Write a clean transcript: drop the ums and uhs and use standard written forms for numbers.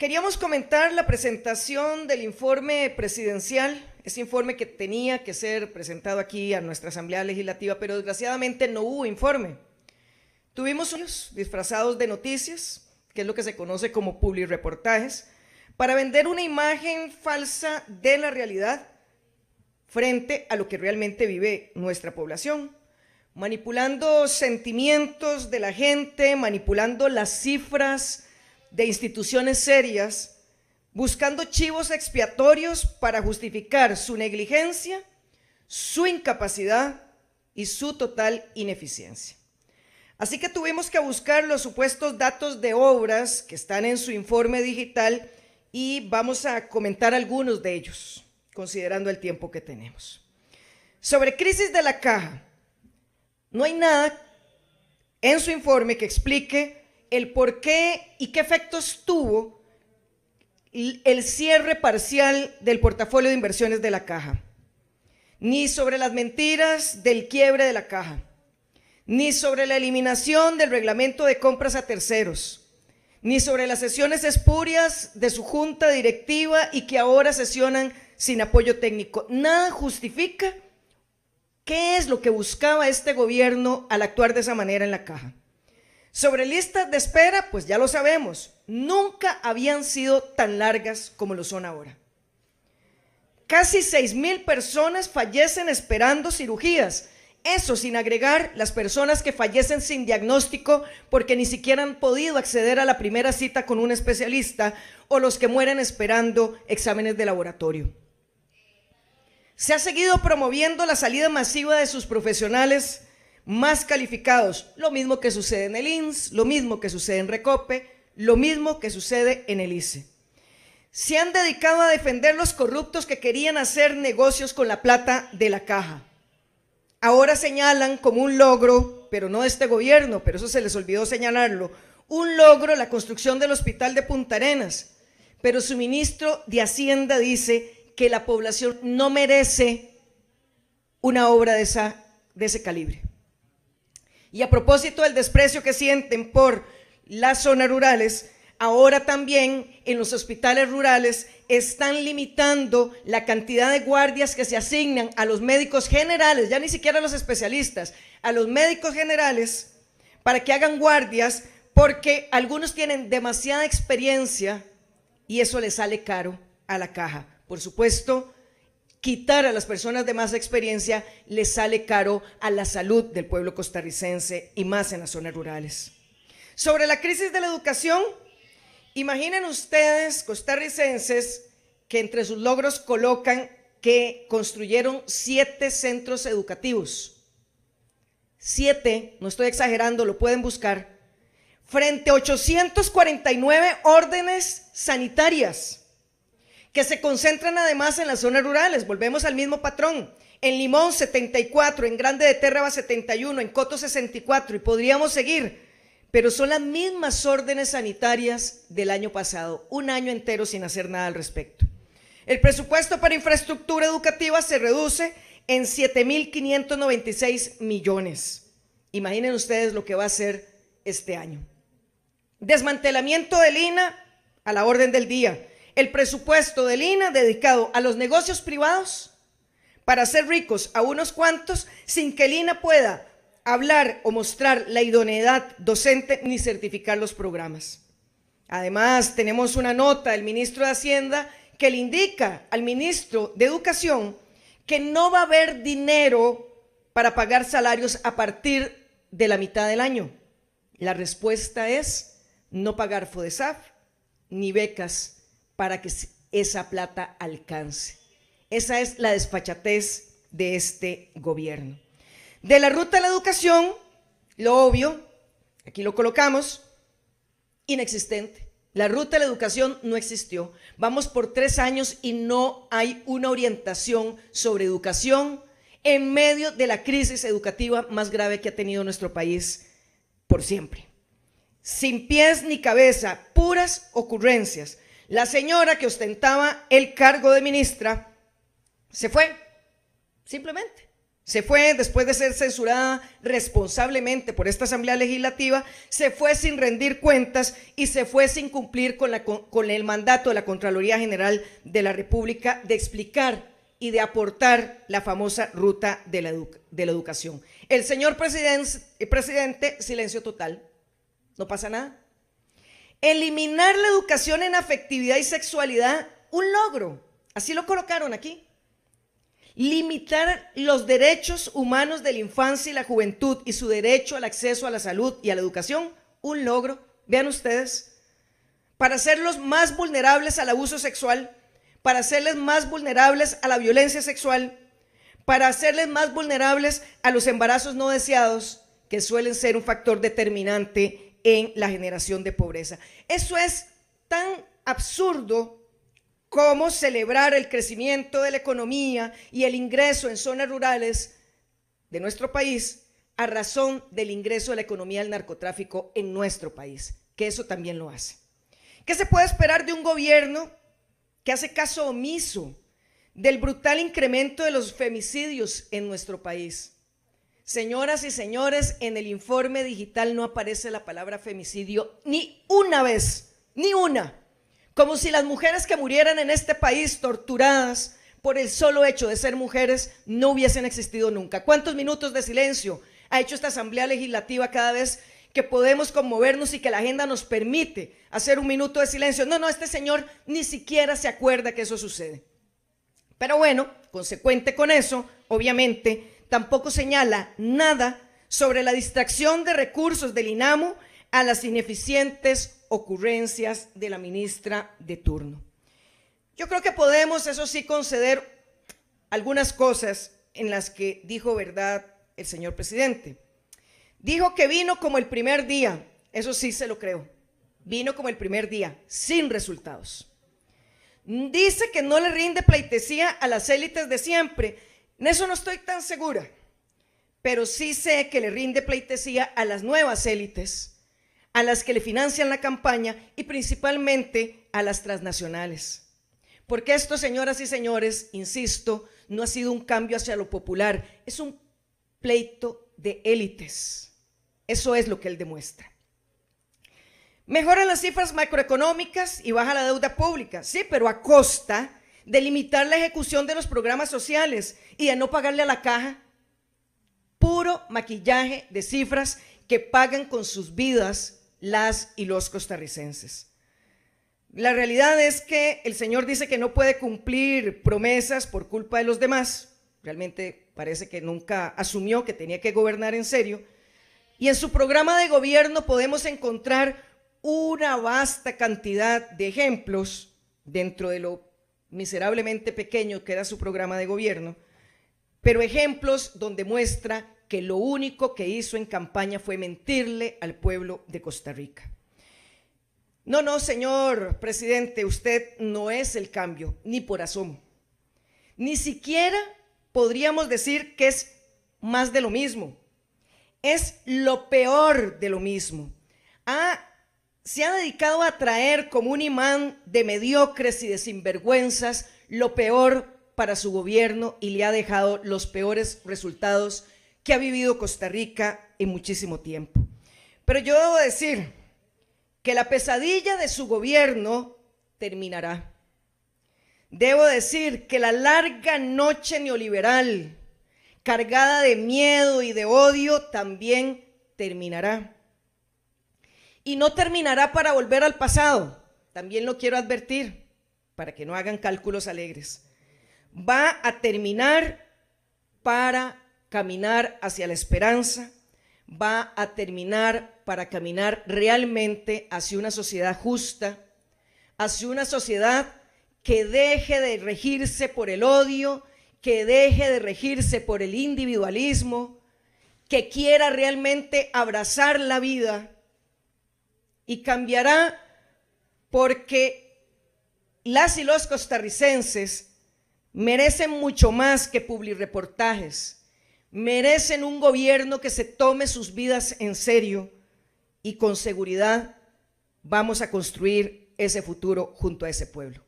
Queríamos comentar la presentación del informe presidencial, ese informe que tenía que ser presentado aquí a nuestra Asamblea Legislativa, pero desgraciadamente no hubo informe. Tuvimos unos disfrazados de noticias, que es lo que se conoce como publireportajes, para vender una imagen falsa de la realidad frente a lo que realmente vive nuestra población, manipulando sentimientos de la gente, manipulando las cifras de instituciones serias, buscando chivos expiatorios para justificar su negligencia, su incapacidad y su total ineficiencia. Así que tuvimos que buscar los supuestos datos de obras que están en su informe digital y vamos a comentar algunos de ellos, considerando el tiempo que tenemos. Sobre crisis de la Caja, no hay nada en su informe que explique el por qué y qué efectos tuvo el cierre parcial del portafolio de inversiones de la Caja, ni sobre las mentiras del quiebre de la Caja, ni sobre la eliminación del reglamento de compras a terceros, ni sobre las sesiones espurias de su junta directiva y que ahora sesionan sin apoyo técnico. Nada justifica qué es lo que buscaba este gobierno al actuar de esa manera en la Caja. Sobre listas de espera, pues ya lo sabemos, nunca habían sido tan largas como lo son ahora. Casi 6,000 personas fallecen esperando cirugías, eso sin agregar las personas que fallecen sin diagnóstico porque ni siquiera han podido acceder a la primera cita con un especialista o los que mueren esperando exámenes de laboratorio. Se ha seguido promoviendo la salida masiva de sus profesionales más calificados, lo mismo que sucede en el INSS, lo mismo que sucede en Recope, lo mismo que sucede en el ICE. Se han dedicado a defender los corruptos que querían hacer negocios con la plata de la Caja. Ahora señalan como un logro, pero no de este gobierno, pero eso se les olvidó señalarlo, un logro la construcción del hospital de Punta Arenas, pero su ministro de Hacienda dice que la población no merece una obra de ese calibre. Y a propósito del desprecio que sienten por las zonas rurales, ahora también en los hospitales rurales están limitando la cantidad de guardias que se asignan a los médicos generales, ya ni siquiera a los especialistas, a los médicos generales para que hagan guardias porque algunos tienen demasiada experiencia y eso les sale caro a la Caja. Por supuesto, quitar a las personas de más experiencia les sale caro a la salud del pueblo costarricense y más en las zonas rurales. Sobre la crisis de la educación, imaginen ustedes, costarricenses, que entre sus logros colocan que construyeron 7 centros educativos. 7, no estoy exagerando, lo pueden buscar, frente a 849 órdenes sanitarias, que se concentran además en las zonas rurales. Volvemos al mismo patrón. En Limón 74, en Grande de Térraba 71, en Coto 64 y podríamos seguir, pero son las mismas órdenes sanitarias del año pasado, un año entero sin hacer nada al respecto. El presupuesto para infraestructura educativa se reduce en 7,596 millones. Imaginen ustedes lo que va a ser este año. Desmantelamiento del INA a la orden del día. El presupuesto del INA dedicado a los negocios privados para hacer ricos a unos cuantos sin que el INA pueda hablar o mostrar la idoneidad docente ni certificar los programas. Además, tenemos una nota del ministro de Hacienda que le indica al ministro de Educación que no va a haber dinero para pagar salarios a partir de la mitad del año. La respuesta es no pagar FODESAF ni becas para que esa plata alcance. Esa es la desfachatez de este gobierno. De la ruta a la educación, lo obvio, aquí lo colocamos, inexistente. La ruta a la educación no existió. Vamos por 3 años y no hay una orientación sobre educación en medio de la crisis educativa más grave que ha tenido nuestro país por siempre. Sin pies ni cabeza, puras ocurrencias. La señora que ostentaba el cargo de ministra se fue, simplemente. Se fue después de ser censurada responsablemente por esta Asamblea Legislativa, se fue sin rendir cuentas y se fue sin cumplir con el mandato de la Contraloría General de la República de explicar y de aportar la famosa ruta de la educación. El señor presidente, silencio total, no pasa nada. Eliminar la educación en afectividad y sexualidad, un logro, así lo colocaron aquí. Limitar los derechos humanos de la infancia y la juventud y su derecho al acceso a la salud y a la educación, un logro, vean ustedes, para hacerlos más vulnerables al abuso sexual, para hacerles más vulnerables a la violencia sexual, para hacerles más vulnerables a los embarazos no deseados, que suelen ser un factor determinante en la generación de pobreza. Eso es tan absurdo como celebrar el crecimiento de la economía y el ingreso en zonas rurales de nuestro país a razón del ingreso de la economía del narcotráfico en nuestro país, que eso también lo hace. ¿Qué se puede esperar de un gobierno que hace caso omiso del brutal incremento de los femicidios en nuestro país? Señoras y señores, en el informe digital no aparece la palabra femicidio ni una vez, ni una. Como si las mujeres que murieran en este país torturadas por el solo hecho de ser mujeres no hubiesen existido nunca. ¿Cuántos minutos de silencio ha hecho esta Asamblea Legislativa cada vez que podemos conmovernos y que la agenda nos permite hacer un minuto de silencio? No, este señor ni siquiera se acuerda que eso sucede. Pero bueno, consecuente con eso, obviamente, tampoco señala nada sobre la distracción de recursos del INAMU a las ineficientes ocurrencias de la ministra de turno. Yo creo que podemos, eso sí, conceder algunas cosas en las que dijo verdad el señor presidente. Dijo que vino como el primer día, eso sí se lo creo, vino como el primer día, sin resultados. Dice que no le rinde pleitesía a las élites de siempre, en eso no estoy tan segura, pero sí sé que le rinde pleitesía a las nuevas élites, a las que le financian la campaña y principalmente a las transnacionales. Porque esto, señoras y señores, insisto, no ha sido un cambio hacia lo popular, es un pleito de élites. Eso es lo que él demuestra. Mejoran las cifras macroeconómicas y baja la deuda pública, sí, pero a costa de limitar la ejecución de los programas sociales y de no pagarle a la caja. Puro maquillaje de cifras que pagan con sus vidas las y los costarricenses. La realidad es que el señor dice que no puede cumplir promesas por culpa de los demás. Realmente parece que nunca asumió que tenía que gobernar en serio. Y en su programa de gobierno podemos encontrar una vasta cantidad de ejemplos dentro de lo miserablemente pequeño que era su programa de gobierno, pero ejemplos donde muestra que lo único que hizo en campaña fue mentirle al pueblo de Costa Rica. No, señor presidente, usted no es el cambio, ni por asomo. Ni siquiera podríamos decir que es más de lo mismo. Es lo peor de lo mismo. Se ha dedicado a traer como un imán de mediocres y de sinvergüenzas lo peor para su gobierno y le ha dejado los peores resultados que ha vivido Costa Rica en muchísimo tiempo. Pero yo debo decir que la pesadilla de su gobierno terminará. Debo decir que la larga noche neoliberal, cargada de miedo y de odio, también terminará. Y no terminará para volver al pasado, también lo quiero advertir, para que no hagan cálculos alegres. Va a terminar para caminar hacia la esperanza, va a terminar para caminar realmente hacia una sociedad justa, hacia una sociedad que deje de regirse por el odio, que deje de regirse por el individualismo, que quiera realmente abrazar la vida, y cambiará porque las y los costarricenses merecen mucho más que publirreportajes. Merecen un gobierno que se tome sus vidas en serio y con seguridad vamos a construir ese futuro junto a ese pueblo.